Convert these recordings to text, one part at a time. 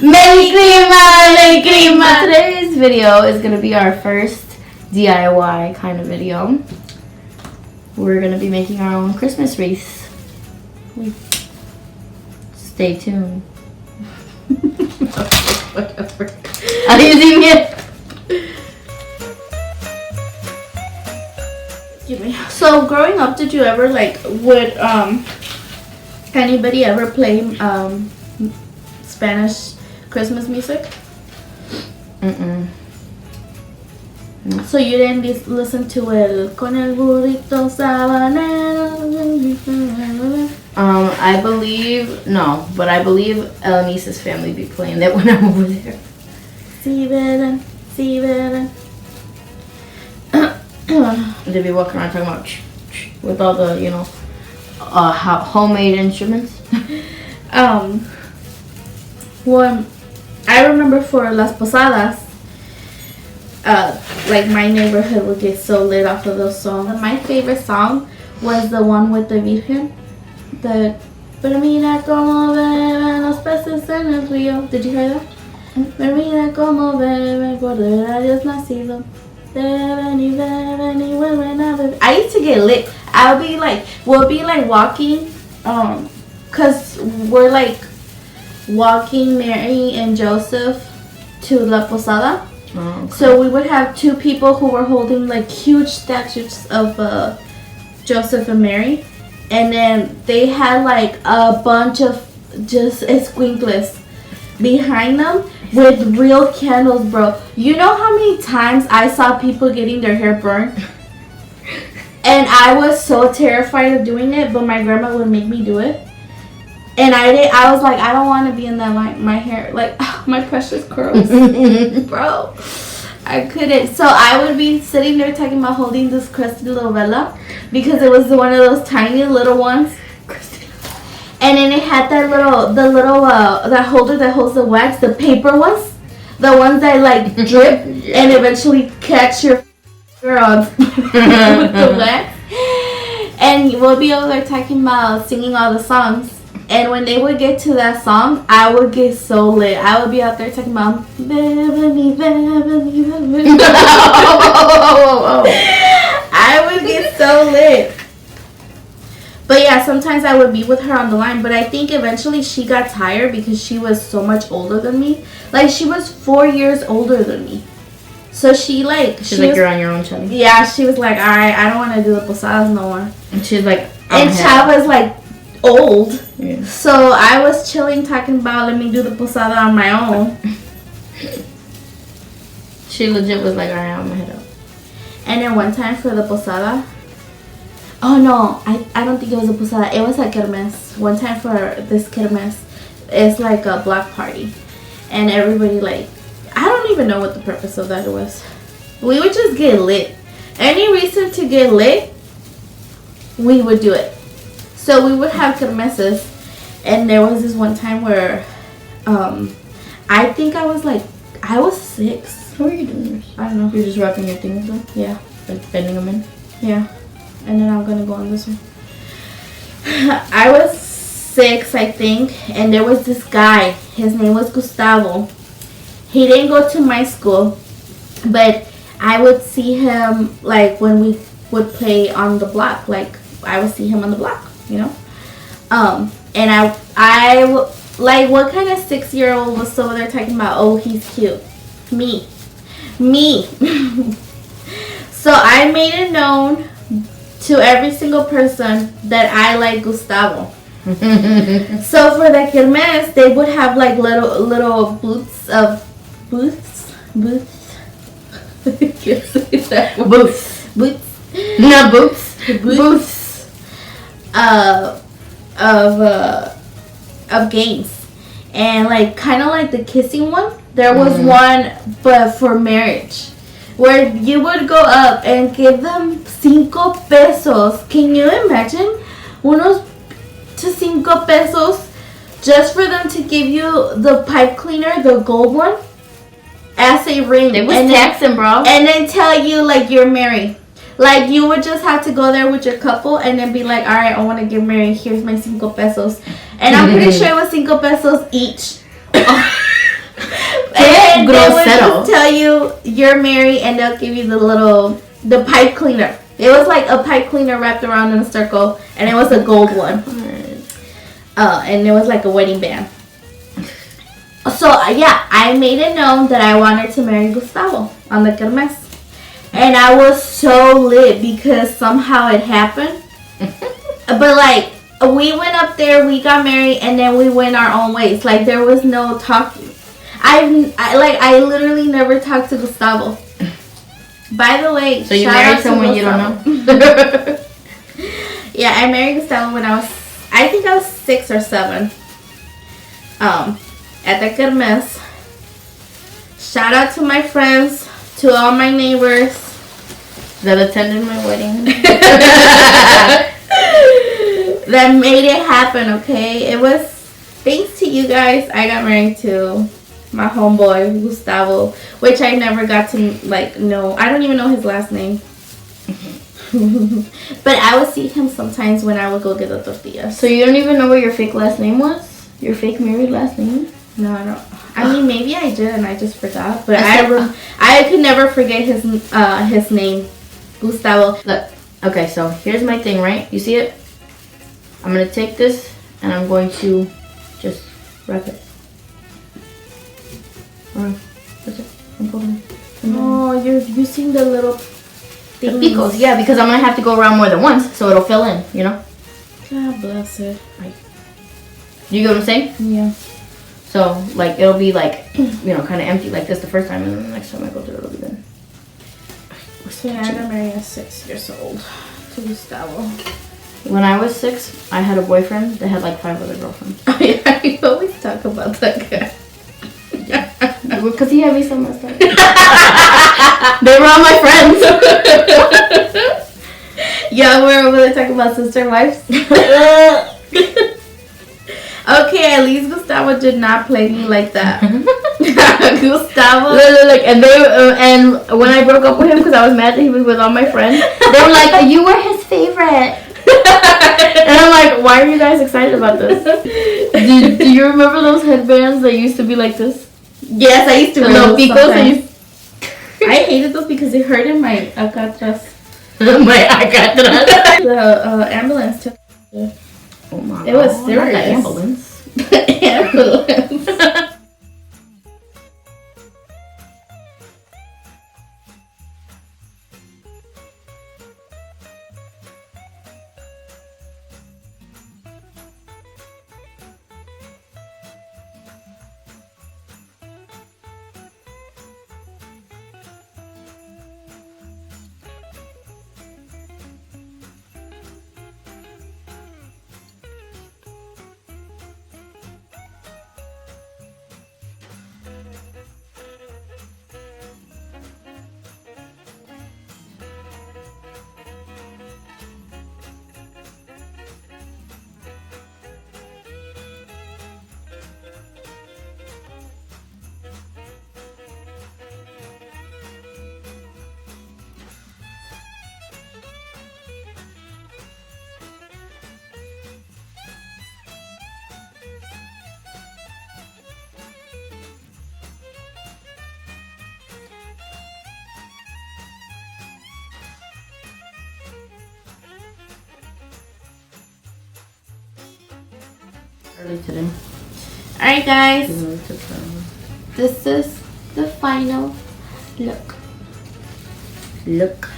Merry Christmas! Merry Christmas! Today's video is going to be our first DIY kind of video. We're going to be making our own Christmas wreaths. Stay tuned. Whatever. I'm using it. Excuse me. So growing up, did you ever would anybody ever play Spanish Christmas music? So you didn't listen to el con el burrito sabanero? I believe no, but I believe Elenice's family be playing that when I'm over there. See better. They be walking around talking about with all the homemade instruments. Well, I remember for Las Posadas, my neighborhood would get so lit off of those songs. My favorite song was the one with the Virgen. Pero mira como beben los peces en el río. Did you hear that? Pero mira como beben por ver a Dios nacido. Beben y beben y vuelven a beber. I used to get lit. We'll be walking, cause we're walking Mary and Joseph to La Posada. Oh, okay. So we would have two people who were holding huge statues of Joseph and Mary, and then they had a bunch of just esquinkles behind them with real candles, bro. You know how many times I saw people getting their hair burned? And I was so terrified of doing it, but my grandma would make me do it. And I was like, I don't want to be in that line. My hair, my precious curls. Bro, I couldn't. So I would be sitting there talking about holding this crusty little vela, because it was one of those tiny little ones. And then it had that that holder that holds the wax, the paper ones. The ones that drip and eventually catch your girl with the wax. And we'll be over there talking about singing all the songs. And when they would get to that song, I would get so lit. I would be out there talking about I would get so lit. But yeah, sometimes I would be with her on the line. But I think eventually she got tired because she was so much older than me. She was 4 years older than me. So she's you're on your own, Cheli. Yeah, she was like, alright, I don't want to do the posadas no more. And she's like, and Chava's old. Yeah. So I was chilling talking about let me do the posada on my own. She legit was like, alright, I'm gonna head up. And then one time for the posada, oh no, I don't think it was a posada, it was a kermes. One time for this kermes, it's a block party. And everybody I don't even know what the purpose of that was. We would just get lit. Any reason to get lit, we would do it. So we would have kermeses, and there was this one time where, I think I was 6. How are you doing this? I don't know. You're just wrapping your things up? Yeah. Bending them in? Yeah. And then I'm gonna go on this one. I was 6, I think, and there was this guy. His name was Gustavo. He didn't go to my school, but I would see him when we would play on the block. I would see him on the block. And I what kind of 6-year-old was over there talking about, oh, he's cute? Me. So I made it known to every single person that I like Gustavo. So for the kermes, they would have little booths. Not booths. Booths. Of games, and kind of the kissing one. There was one, but for marriage, where you would go up and give them 5 pesos. Can you imagine? Unos to 5 pesos just for them to give you the pipe cleaner, the gold one, as a ring. They was taxing, bro. And then tell you you're married. You would just have to go there with your couple and then be like, alright, I want to get married. Here's my 5 pesos. And I'm pretty sure it was 5 pesos each. they would just tell you you're married, and they'll give you the pipe cleaner. It was like a pipe cleaner wrapped around in a circle, and it was a gold one. And it was like a wedding band. So yeah, I made it known that I wanted to marry Gustavo on the kermes, and I was so lit because somehow it happened. But like, we went up there, we got married, and then we went our own ways. Like, there was no talking. I literally never talked to Gustavo. By the way, so you married someone you don't know? Yeah, I married Gustavo when I think I was 6 or 7. At the kermes. Shout out to my friends, to all my neighbors that attended my wedding. That made it happen, okay? It was thanks to you guys I got married to my homeboy Gustavo, which I never got to know. I don't even know his last name. But I would see him sometimes when I would go get the tortillas. So you don't even know what your fake last name was? Your fake married last name? No, I don't. I mean, maybe I did and I just forgot. But I could never forget his name, Gustavo. Look, okay, so here's my thing, right? You see it? I'm going to take this and I'm going to just wrap it. Alright, that's it. I'm pulling it. Oh, you're using the little things. The picos, yeah, because I'm going to have to go around more than once, so it'll fill in, you know? God bless it. You get what I'm saying? Yeah. So, like, it'll be like, kind of empty like this the first time, and then the next time I go through it'll be done. So yeah, I got married at 6 years old to Gustavo. When I was 6, I had a boyfriend that had like 5 other girlfriends. Oh yeah, you always talk about that guy. Because he had me so messed up. They were all my friends. Yeah, we're over there talking about sister wives. Okay, at least Gustavo did not play me like that. Gustavo. Look, and when I broke up with him because I was mad that he was with all my friends, they were like, "You were his favorite." And I'm like, "Why are you guys excited about this?" Do you remember those headbands that used to be like this? Yes, I used to. I hated those because they hurt in my alcatraz. My alcatraz. The ambulance took. Oh my God. It was serious. Not the ambulance. The ambulance. Early today. Alright guys, this is the final look. Look.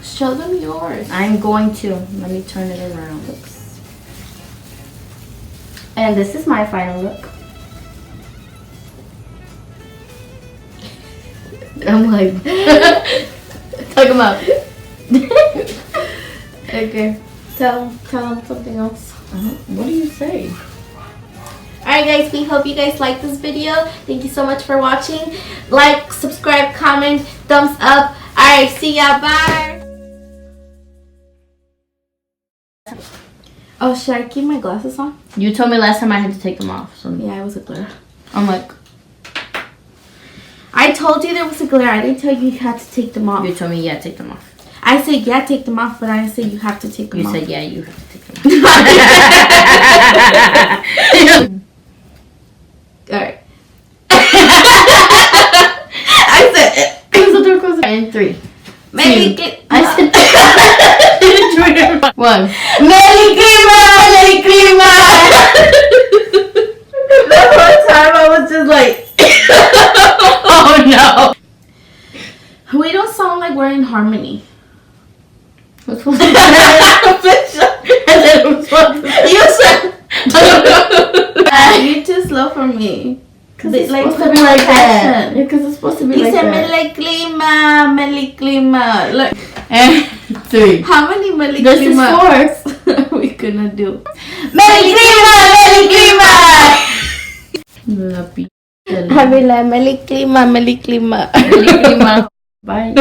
Show them yours. I'm going to. Let me turn it around. And this is my final look. I'm like, talk him up. Okay, tell them something else. What do you say? Alright guys, we hope you guys liked this video. Thank you so much for watching. Like, subscribe, comment, thumbs up. Alright, see ya, bye. Oh, should I keep my glasses on? You told me last time I had to take them off. So yeah, it was a glare. I'm like, I told you there was a glare. I didn't tell you you had to take them off. You told me, yeah, take them off. I said, yeah, take them off, but I didn't say you have to take them off. You said, yeah, you have to take them off. Alright. In 3. Meli I said 1. Meli Klima! Meli Klima! The whole time I was just like, Oh no! we don't sound like we're in harmony. Which one? And then which one? You said. You're too slow for me. Because it's supposed to be like that. Because it's supposed to be You like said that. Meli Klima. Look. And 3. How many Meli This is Klima 4. are we gonna do? Meli Klima! Meli Klima! Meli Klima. Meli Klima. Bye.